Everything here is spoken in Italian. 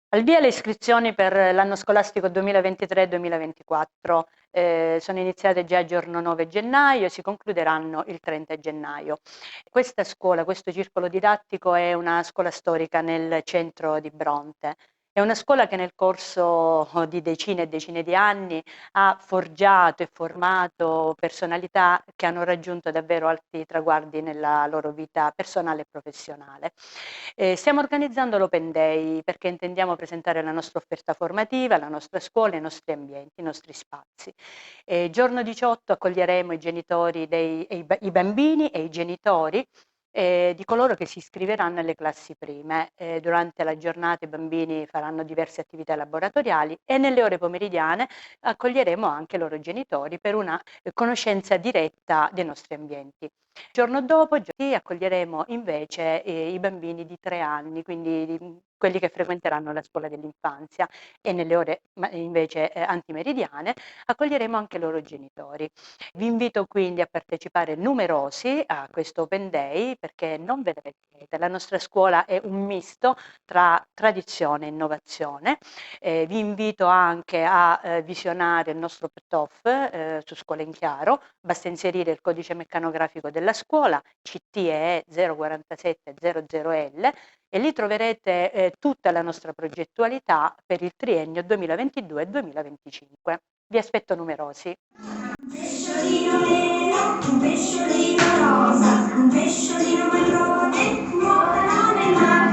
Al via le iscrizioni per l'anno scolastico 2023-2024 sono iniziate già il giorno 9 gennaio e si concluderanno il 30 gennaio. Questa scuola, questo circolo didattico è una scuola storica nel centro di Bronte. È una scuola che nel corso di decine e decine di anni ha forgiato e formato personalità che hanno raggiunto davvero alti traguardi nella loro vita personale e professionale. Stiamo organizzando l'Open Day perché intendiamo presentare la nostra offerta formativa, la nostra scuola, i nostri ambienti, i nostri spazi. Giorno 18 accoglieremo i genitori i bambini e i genitori di coloro che si iscriveranno alle classi prime. Durante la giornata i bambini faranno diverse attività laboratoriali e nelle ore pomeridiane accoglieremo anche i loro genitori per una conoscenza diretta dei nostri ambienti. Il giorno dopo accoglieremo invece i bambini di 3 anni, quindi quelli che frequenteranno la scuola dell'infanzia e nelle ore invece antimeridiane accoglieremo anche i loro genitori. Vi invito quindi a partecipare numerosi a questo Open Day perché non ve ne perdete. La nostra scuola è un misto tra tradizione e innovazione. Vi invito anche a visionare il nostro PTOF su Scuola in Chiaro, basta inserire il codice meccanografico della scuola CTE 04700L e lì troverete tutta la nostra progettualità per il triennio 2022-2025. Vi aspetto numerosi. Un pesciolino nero, un pesciolino rosa, un pesciolino marrone, nuotano nel mare.